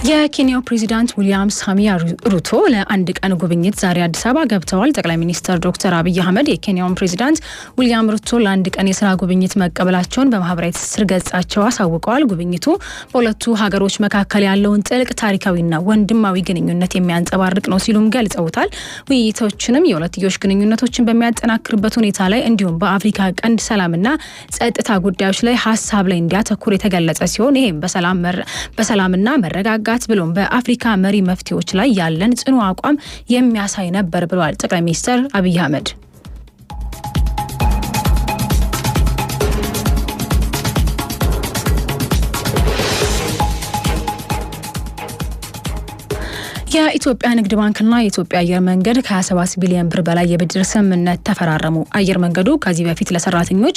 የኬንያው ፕሬዝዳንት ዊሊያም ሳሚያ ሩቶ ለአንድ ቀን ጉብኝት ዛሬ አዲስ አበባ ገብተዋል። ጠቅላይ ሚኒስትር ዶክተር አብይ አህመድ የኬንያውን ፕሬዝዳንት ዊሊያም ሩቶ ለአንድ ቀን የስራ ጉብኝት መቀበላቸውን በማህበራዊ ትስስር ገጻቸው አሳውቀዋል። ጉብኝቱ በሁለቱ ሀገሮች መካከል ያለውን ጥልቅ ታሪካዊና ወንድማዊ ግንኙነት የሚያንጸባርቅ ነው ሲሉም ገልጸውታል። ውይይቶችንም የሁለትዮሽ ግንኙነቶችን በሚያጠናክርበት ሁኔታ ላይ እንዲሁም በአፍሪካ ቀንድ ሰላምና ጸጥታ ጉዳዮች ላይ ሀሳብ ላይ እንዲያተኩር የተገለጸ ሲሆን ይህም በሰላምና መረጋጋት ብሎም በአፍሪካ መሪ መፍትሄዎች ላይ ያለን ጽኑ አቋም የሚያሳይ ነበር ብለዋል ጠቅላይ ሚኒስትር አብይ አህመድ። የኢትዮጵያ ንግድ ባንክና የኢትዮጵያ አየር መንገድ ከ27 ቢሊዮን ብር በላይ የብድር ስምምነት ተፈራረሙ። አየር መንገዱ ከዚህ በፊት ለሰራተኞች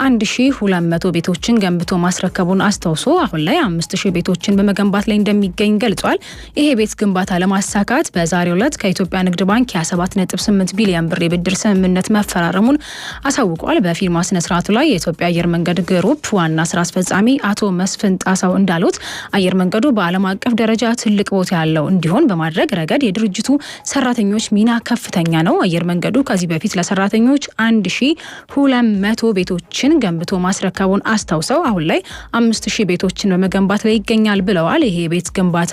1200 ቤቶችን ገንብቶ ማስረከቡን አስታውሶ አሁን ላይ 5000 ቤቶችን በመገንባት ላይ እንደሚገኝ ገልጿል። ይሄ ቤት ግንባታ ለማሳካት በዛሬው ዕለት ከኢትዮጵያ ንግድ ባንክ የ7.8 ቢሊዮን ብር የብድር ስምምነት መፈራረሙን አሳውቋል። በፊርማ ስነ ስርዓቱ ላይ የኢትዮጵያ አየር መንገድ ግሩፕ ዋና ስራ አስፈጻሚ አቶ መስፍን ጣሳው እንዳሉት አየር መንገዱ በዓለም አቀፍ ደረጃ ትልቅ ቦታ ያለው እንዲሆን ማድረግ ረገድ የድርጅቱ ሰራተኞች ሚና ከፍተኛ ነው። አየር መንገዱ ከዚህ በፊት ለሰራተኞች 1200 ቤቶችን ገንብቶ ማስረከቡን አስታውሰው አሁን ላይ 5000 ቤቶችን በመገንባት ላይ ይገኛል ብለዋል። ይሄ ቤት ግንባታ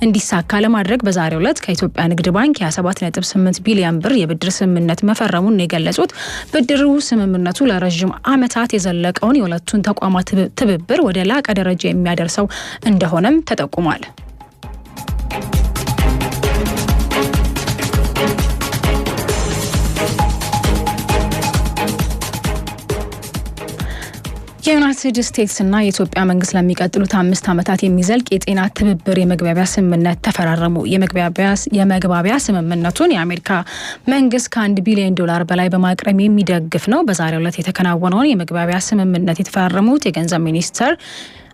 እንዲሳካ ለማድረግ በዛሬው ዕለት ከኢትዮጵያ ንግድ ባንክ የ7.8 ቢሊዮን ብር የብድር ስምምነት መፈረሙን የገለጹት ብድሩ ስምምነቱ ለረጅም ዓመታት የዘለቀውን የሁለቱን ተቋማት ትብብር ወደ ላቀ ደረጃ የሚያደርሰው እንደሆነም ተጠቁሟል። የዩናይትድ ስቴትስ እና የኢትዮጵያ መንግስት ለሚቀጥሉት 5 ዓመታት የሚዘልቅ የጤና ትብብር የመግባቢያ ስምምነት ተፈራረሙ። የመግባቢያ ስምምነቱን የአሜሪካ መንግስት ከ1 ቢሊዮን ዶላር በላይ በማቅረብ የሚደግፍ ነው። በዛሬው ዕለት የተከናወነውን የመግባቢያ ስምምነት የተፈራረሙት የገንዘብ ሚኒስተር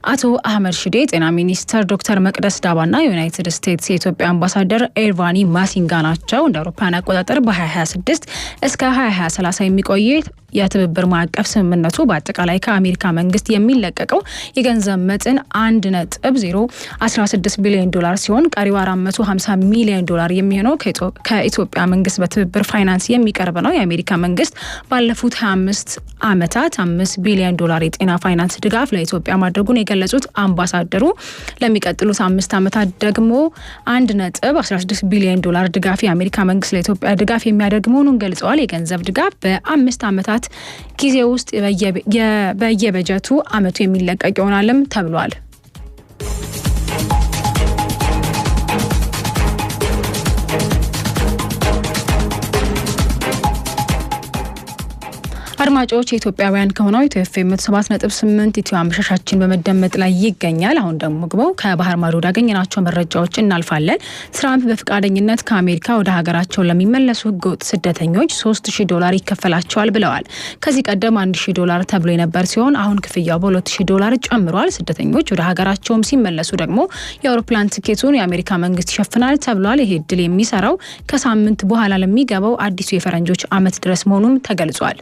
አቶ አህመድ ሺዴ፣ ጤና ሚኒስተር ዶክተር መቅደስ ዳባና የዩናይትድ ስቴትስ የኢትዮጵያ አምባሳደር ኤርቫኒ ማሲንጋ ናቸው። እንደ አውሮፓውያን አቆጣጠር በ2026 እስከ 2030 የሚቆይ የትብብር ማዕቀፍ ስምምነቱ በአጠቃላይ ከአሜሪካ መንግስት የሚለቀቀው የገንዘብ መጠን 1.016 ቢሊዮን ዶላር ሲሆን ቀሪው 450 ሚሊዮን ዶላር የሚሆነው ከኢትዮጵያ መንግስት በትብብር ፋይናንስ የሚቀርብ ነው። የአሜሪካ መንግስት ባለፉት 25 ዓመታት 5 ቢሊዮን ዶላር የጤና ፋይናንስ ድጋፍ ለኢትዮጵያ ማድረጉን የገለጹት አምባሳደሩ ለሚቀጥሉት 5 ዓመታት ደግሞ 1.16 ቢሊዮን ዶላር ድጋፍ የአሜሪካ መንግስት ለኢትዮጵያ ድጋፍ የሚያደርግ መሆኑን ገልጸዋል። የገንዘብ ድጋፍ በ5 ዓመታት ጊዜ ውስጥ በየበጀቱ አመቱ የሚለቀቅ ይሆናልም ተብሏል። አድማጮች የኢትዮጵያውያን ከሆነው ኢትዮኤፍኤም 7.8 ኢትዮ አመሻሻችን በመደመጥ ላይ ይገኛል። አሁን ደግሞ ግበው ከባህር ማዶ ያገኘናቸው መረጃዎች እናልፋለን። ትራምፕ በፍቃደኝነት ከአሜሪካ ወደ ሀገራቸው ለሚመለሱ ህገወጥ ስደተኞች $3000 ይከፈላቸዋል ብለዋል። ከዚህ ቀደም $1000 ተብሎ የነበር ሲሆን አሁን ክፍያው በ$2000 ጨምሯል። ስደተኞች ወደ ሀገራቸውም ሲመለሱ ደግሞ የአውሮፕላን ትኬቱን የአሜሪካ መንግስት ይሸፍናል ተብሏል። ይሄ እድል የሚሰራው ከሳምንት በኋላ ለሚገባው አዲሱ የፈረንጆች አመት ድረስ መሆኑም ተገልጿል።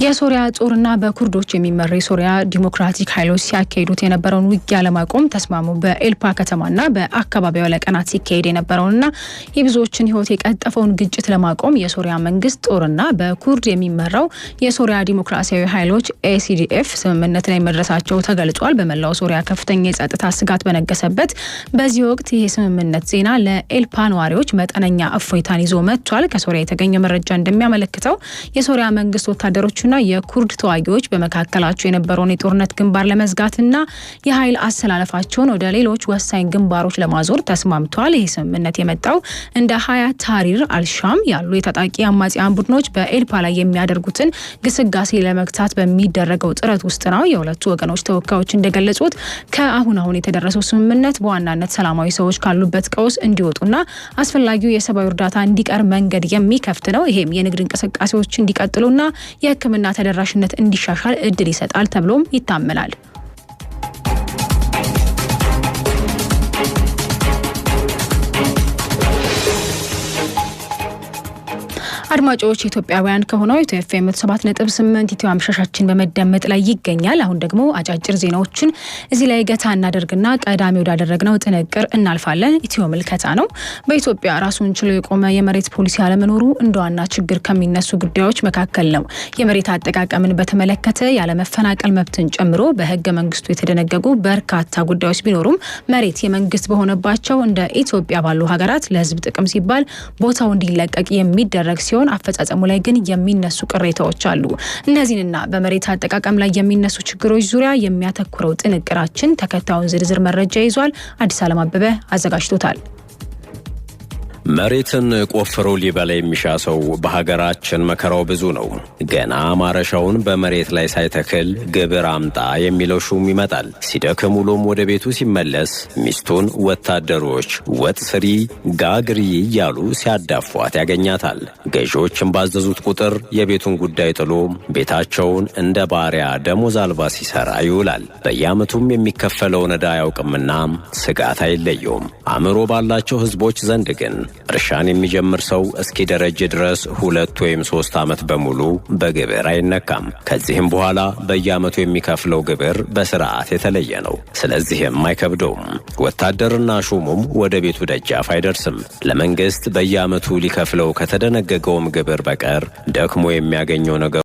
የሶሪያ ጦርና በኩርዶች የሚመራው የሶሪያ ዲሞክራቲክ ኃይሎች ሲያካሂዱት የነበረውን ውጊያ ለማቆም ተስማሙ። በኤልፓ ከተማና በአካባቢው ለቀናት ሲካሄድ የነበረውንና የብዙዎችን ህይወት የቀጠፈውን ግጭት ለማቆም የሶሪያ መንግስት ጦርና በኩርድ የሚመራው የሶሪያ ዲሞክራሲያዊ ኃይሎች ኤሲዲኤፍ ስምምነት ላይ መድረሳቸው ተገልጿል። በመላው ሶሪያ ከፍተኛ የጸጥታ ስጋት በነገሰበት በዚህ ወቅት ይህ ስምምነት ዜና ለኤልፓ ነዋሪዎች መጠነኛ እፎይታን ይዞ መጥቷል። ከሶሪያ የተገኘ መረጃ እንደሚያመለክተው የሶሪያ መንግስት ወታደሮችና የኩርድ ተዋጊዎች በመካከላቸው የነበረውን የጦርነት ግንባር ለመዝጋትና የኃይል አሰላለፋቸውን ወደ ሌሎች ወሳኝ ግንባሮች ለማዞር ተስማምተዋል። ይህ ስምምነት የመጣው እንደ ሀያት ታህሪር አልሻም ያሉ የታጣቂ አማጽያን ቡድኖች በኤልፓ ላይ የሚያደርጉትን ግስጋሴ ለመግታት በሚደረገው ጥረት ውስጥ ነው። የሁለቱ ወገኖች ተወካዮች እንደገለጹት ከአሁን የተደረሰው ስምምነት በዋናነት ሰላማዊ ሰዎች ካሉበት ቀውስ እንዲወጡና አስፈላጊው የሰብአዊ እርዳታ እንዲቀር መንገድ የሚከፍት ነው። ይሄም የንግድ እንቅስቃሴዎች እንዲቀጥሉና የሕክምና ተደራሽነት እንዲሻሻል እድል ይሰጣል ተብሎም ይታመናል። አድማጮች ኢትዮጵያውያን ከሆነው ኢትዮኤፍኤም 7.8 ኢትዮ አምሻሻችን በመደመጥ ላይ ይገኛል። አሁን ደግሞ አጫጭር ዜናዎችን እዚህ ላይ ገታ እናደርግና ቀዳሚ ወዳደረግነው ጥንቅር እናልፋለን። ኢትዮ ምልከታ ነው። በኢትዮጵያ ራሱን ችሎ የቆመ የመሬት ፖሊሲ አለመኖሩ እንደ ዋና ችግር ከሚነሱ ጉዳዮች መካከል ነው። የመሬት አጠቃቀምን በተመለከተ ያለመፈናቀል መብትን ጨምሮ በህገ መንግስቱ የተደነገጉ በርካታ ጉዳዮች ቢኖሩም መሬት የመንግስት በሆነባቸው እንደ ኢትዮጵያ ባሉ ሀገራት ለህዝብ ጥቅም ሲባል ቦታው እንዲለቀቅ የሚደረግ ሲሆን አፈጻጸሙ ላይ ግን የሚነሱ ቅሬታዎች አሉ። እነዚህንና በመሬት አጠቃቀም ላይ የሚነሱ ችግሮች ዙሪያ የሚያተኩረው ጥንቅራችን ተከታዩን ዝርዝር መረጃ ይዟል። አዲስ ዓለም አበበ አዘጋጅቶታል። መሬትን ቆፍሮ ሊበላ የሚሻ ሰው በሀገራችን መከራው ብዙ ነው። ገና ማረሻውን በመሬት ላይ ሳይተክል ግብር አምጣ የሚለው ሹም ይመጣል። ሲደክም ውሎም ወደ ቤቱ ሲመለስ ሚስቱን ወታደሮች ወጥ ስሪ ጋግሪ እያሉ ሲያዳፏት ያገኛታል። ገዢዎችን ባዘዙት ቁጥር የቤቱን ጉዳይ ጥሎ ቤታቸውን እንደ ባሪያ ደሞዝ አልባ ሲሰራ ይውላል። በየዓመቱም የሚከፈለውን ዕዳ አያውቅምና ስጋት አይለየውም። አእምሮ ባላቸው ህዝቦች ዘንድ ግን እርሻን የሚጀምር ሰው እስኪደረጅ ድረስ 2 ወይም 3 ዓመት በሙሉ በግብር አይነካም። ከዚህም በኋላ በየዓመቱ የሚከፍለው ግብር በስርዓት የተለየ ነው። ስለዚህም አይከብደውም። ወታደርና ሹሙም ወደ ቤቱ ደጃፍ አይደርስም። ለመንግስት በየዓመቱ ሊከፍለው ከተደነገገውም ግብር በቀር ደክሞ የሚያገኘው ነገር